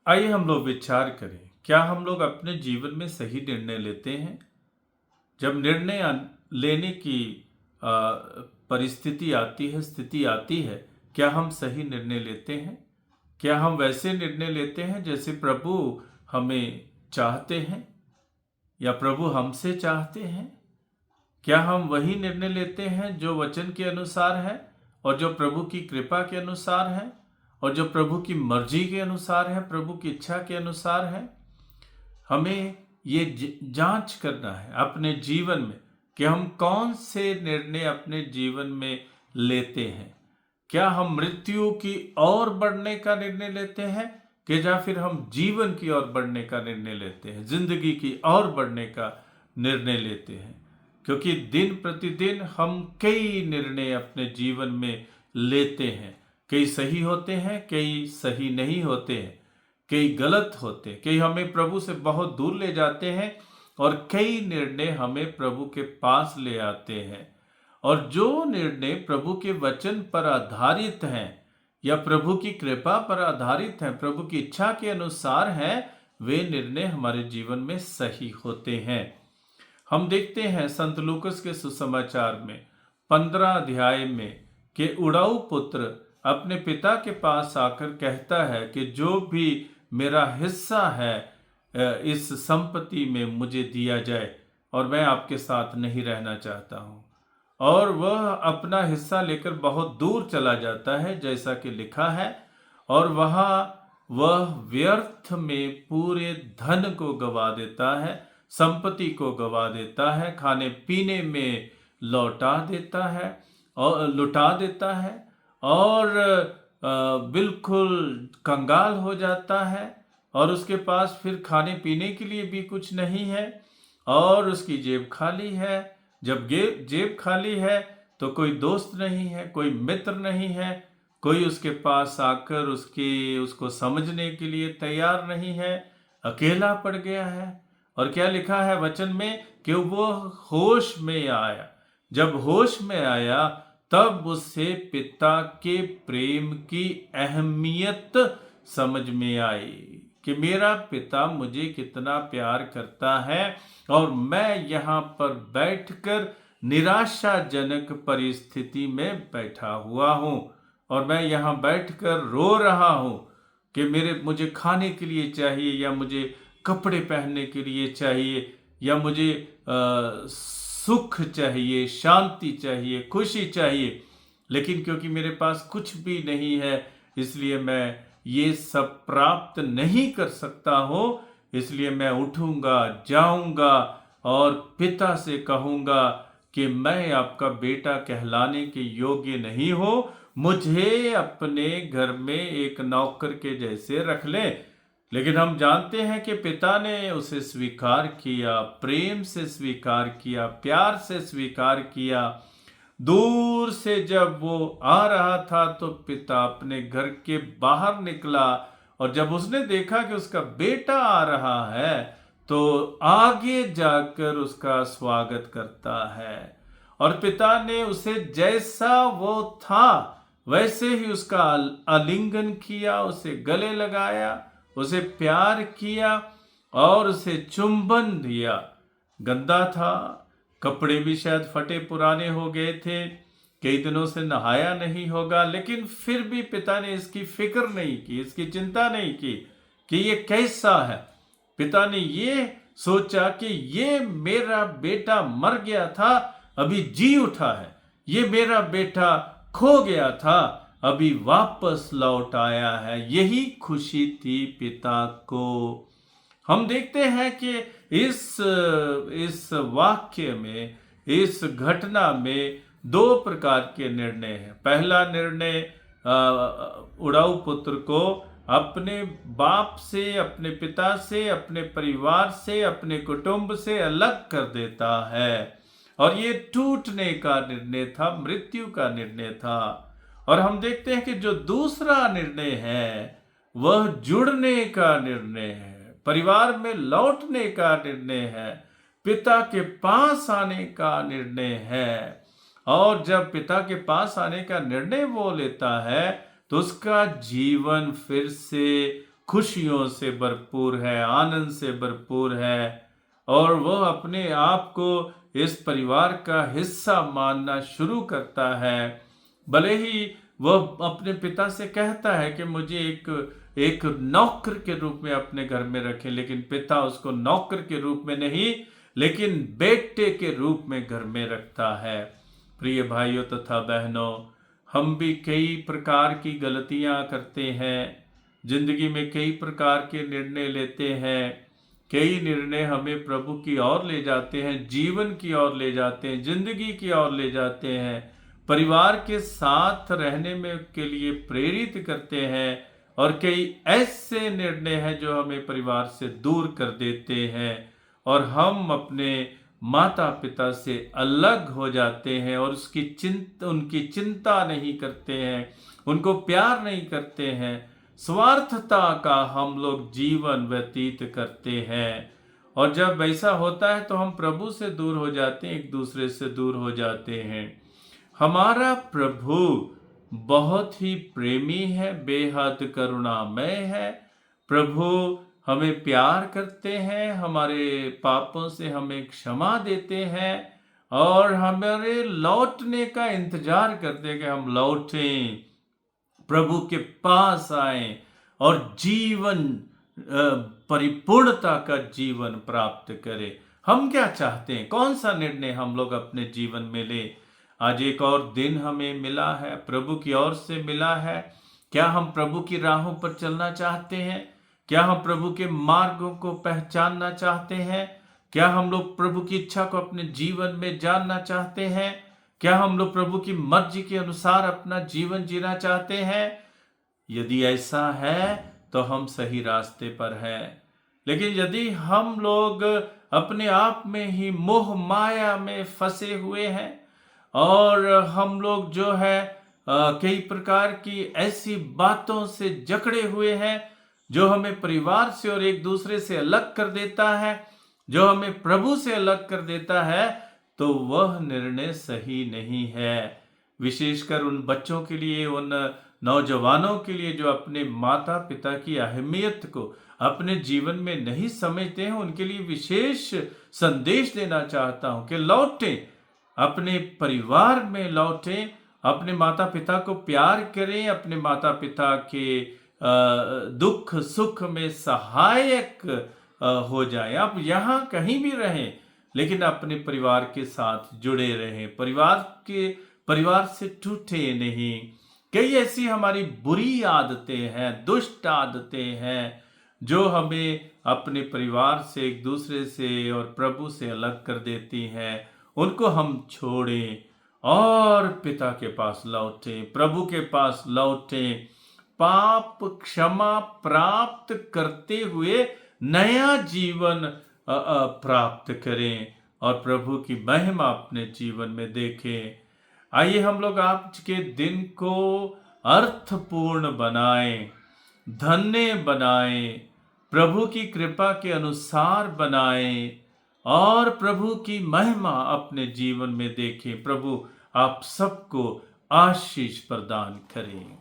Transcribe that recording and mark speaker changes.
Speaker 1: आइए हम लोग विचार करें, क्या हम लोग अपने जीवन में सही निर्णय लेते हैं? जब निर्णय लेने की आ, परिस्थिति आती है, स्थिति आती है, क्या हम सही निर्णय लेते हैं? क्या हम वैसे निर्णय लेते हैं जैसे प्रभु हमें चाहते हैं या प्रभु हमसे चाहते हैं? क्या हम वही निर्णय लेते हैं जो वचन के अनुसार है और जो प्रभु की कृपा के अनुसार है और जो प्रभु की मर्जी के अनुसार है, प्रभु की इच्छा के अनुसार है? हमें ये जांच करना है अपने जीवन में कि हम कौन से निर्णय अपने जीवन में लेते हैं। क्या हम मृत्यु की ओर बढ़ने का निर्णय लेते हैं कि या फिर हम जीवन की ओर बढ़ने का निर्णय लेते हैं, जिंदगी की ओर बढ़ने का निर्णय लेते हैं? क्योंकि दिन प्रतिदिन हम कई निर्णय अपने जीवन में लेते हैं। कई सही होते हैं, कई सही नहीं होते हैं, कई गलत होते हैं, कई हमें प्रभु से बहुत दूर ले जाते हैं और कई निर्णय हमें प्रभु के पास ले आते हैं। और जो निर्णय प्रभु के वचन पर आधारित हैं या प्रभु की कृपा पर आधारित हैं, प्रभु की इच्छा के अनुसार हैं, वे निर्णय हमारे जीवन में सही होते हैं। हम देखते हैं संत लूकस के सुसमाचार में 15 अध्याय में कि उड़ाऊ पुत्र अपने पिता के पास आकर कहता है कि जो भी मेरा हिस्सा है इस संपत्ति में मुझे दिया जाए और मैं आपके साथ नहीं रहना चाहता हूँ। और वह अपना हिस्सा लेकर बहुत दूर चला जाता है जैसा कि लिखा है, और वहाँ वह व्यर्थ में पूरे धन को गवा देता है, संपत्ति को गवा देता है, खाने पीने में लुटा देता है और बिल्कुल कंगाल हो जाता है। और उसके पास फिर खाने पीने के लिए भी कुछ नहीं है और उसकी जेब खाली है। जब जेब खाली है तो कोई दोस्त नहीं है, कोई मित्र नहीं है, कोई उसके पास आकर उसको समझने के लिए तैयार नहीं है, अकेला पड़ गया है। और क्या लिखा है वचन में कि वो होश में आया। जब होश में आया तब उसे पिता के प्रेम की अहमियत समझ में आई कि मेरा पिता मुझे कितना प्यार करता है और मैं यहाँ पर बैठकर निराशाजनक परिस्थिति में बैठा हुआ हूँ और मैं यहाँ बैठकर रो रहा हूँ कि मुझे खाने के लिए चाहिए या मुझे कपड़े पहनने के लिए चाहिए या मुझे सुख चाहिए, शांति चाहिए, खुशी चाहिए, लेकिन क्योंकि मेरे पास कुछ भी नहीं है इसलिए मैं ये सब प्राप्त नहीं कर सकता हूँ। इसलिए मैं उठूंगा, जाऊंगा और पिता से कहूंगा कि मैं आपका बेटा कहलाने के योग्य नहीं हूँ, मुझे अपने घर में एक नौकर के जैसे रख ले। लेकिन हम जानते हैं कि पिता ने उसे स्वीकार किया, प्रेम से स्वीकार किया, प्यार से स्वीकार किया। दूर से जब वो आ रहा था तो पिता अपने घर के बाहर निकला और जब उसने देखा कि उसका बेटा आ रहा है तो आगे जाकर उसका स्वागत करता है। और पिता ने उसे जैसा वो था वैसे ही उसका आलिंगन किया, उसे गले लगाया, उसे प्यार किया और उसे चुंबन दिया। गंदा था, कपड़े भी शायद फटे पुराने हो गए थे, कई दिनों से नहाया नहीं होगा, लेकिन फिर भी पिता ने इसकी फिक्र नहीं की, इसकी चिंता नहीं की कि ये कैसा है। पिता ने ये सोचा कि ये मेरा बेटा मर गया था, अभी जी उठा है, ये मेरा बेटा खो गया था, अभी वापस लौट आया है। यही खुशी थी पिता को। हम देखते हैं कि इस वाक्य में, इस घटना में दो प्रकार के निर्णय हैं। पहला निर्णय उड़ाऊ पुत्र को अपने बाप से, अपने पिता से, अपने परिवार से, अपने कुटुंब से अलग कर देता है और ये टूटने का निर्णय था, मृत्यु का निर्णय था। और हम देखते हैं कि जो दूसरा निर्णय है वह जुड़ने का निर्णय है, परिवार में लौटने का निर्णय है, पिता के पास आने का निर्णय है। और जब पिता के पास आने का निर्णय वो लेता है तो उसका जीवन फिर से खुशियों से भरपूर है, आनंद से भरपूर है, और वह अपने आप को इस परिवार का हिस्सा मानना शुरू करता है। भले ही वह अपने पिता से कहता है कि मुझे एक नौकर के रूप में अपने घर में रखें, लेकिन पिता उसको नौकर के रूप में नहीं, लेकिन बेटे के रूप में घर में रखता है। प्रिय भाइयों तथा बहनों, हम भी कई प्रकार की गलतियां करते हैं, जिंदगी में कई प्रकार के निर्णय लेते हैं। कई निर्णय हमें प्रभु की ओर ले जाते हैं, जीवन की ओर ले जाते हैं, जिंदगी की ओर ले जाते हैं, परिवार के साथ रहने में के लिए प्रेरित करते हैं, और कई ऐसे निर्णय हैं जो हमें परिवार से दूर कर देते हैं, और हम अपने माता पिता से अलग हो जाते हैं और उनकी चिंता नहीं करते हैं, उनको प्यार नहीं करते हैं। स्वार्थता का हम लोग जीवन व्यतीत करते हैं, और जब ऐसा होता है तो हम प्रभु से दूर हो जाते हैं, एक दूसरे से दूर हो जाते हैं। हमारा प्रभु बहुत ही प्रेमी है, बेहद करुणामय है। प्रभु हमें प्यार करते हैं, हमारे पापों से हमें क्षमा देते हैं, और हमारे लौटने का इंतजार करते हैं कि हम लौटें, प्रभु के पास आए और जीवन परिपूर्णता का जीवन प्राप्त करें। हम क्या चाहते हैं, कौन सा निर्णय हम लोग अपने जीवन में ले? आज एक और दिन हमें मिला है, प्रभु की ओर से मिला है। क्या हम प्रभु की राहों पर चलना चाहते हैं? क्या हम प्रभु के मार्गों को पहचानना चाहते हैं? क्या हम लोग प्रभु की इच्छा को अपने जीवन में जानना चाहते हैं? क्या हम लोग प्रभु की मर्जी के अनुसार अपना जीवन जीना चाहते हैं? यदि ऐसा है तो हम सही रास्ते पर हैं। लेकिन यदि हम लोग अपने आप में ही मोह माया में फंसे हुए हैं, और हम लोग जो है कई प्रकार की ऐसी बातों से जकड़े हुए हैं जो हमें परिवार से और एक दूसरे से अलग कर देता है, जो हमें प्रभु से अलग कर देता है, तो वह निर्णय सही नहीं है। विशेषकर उन बच्चों के लिए, उन नौजवानों के लिए जो अपने माता पिता की अहमियत को अपने जीवन में नहीं समझते हैं, उनके लिए विशेष संदेश देना चाहता हूं कि लौटें, अपने परिवार में लौटें, अपने माता पिता को प्यार करें, अपने माता पिता के दुख सुख में सहायक हो जाएं। आप यहाँ कहीं भी रहें, लेकिन अपने परिवार के साथ जुड़े रहें, परिवार से टूटे नहीं। कई ऐसी हमारी बुरी आदतें हैं, दुष्ट आदतें हैं, जो हमें अपने परिवार से, एक दूसरे से और प्रभु से अलग कर देती हैं। उनको हम छोड़ें और पिता के पास लौटें, प्रभु के पास लौटें, पाप क्षमा प्राप्त करते हुए नया जीवन प्राप्त करें और प्रभु की महिमा अपने जीवन में देखें। आइए हम लोग आज के दिन को अर्थपूर्ण बनाएं, धन्य बनाएं, प्रभु की कृपा के अनुसार बनाएं, और प्रभु की महिमा अपने जीवन में देखें। प्रभु आप सबको आशीष प्रदान करें।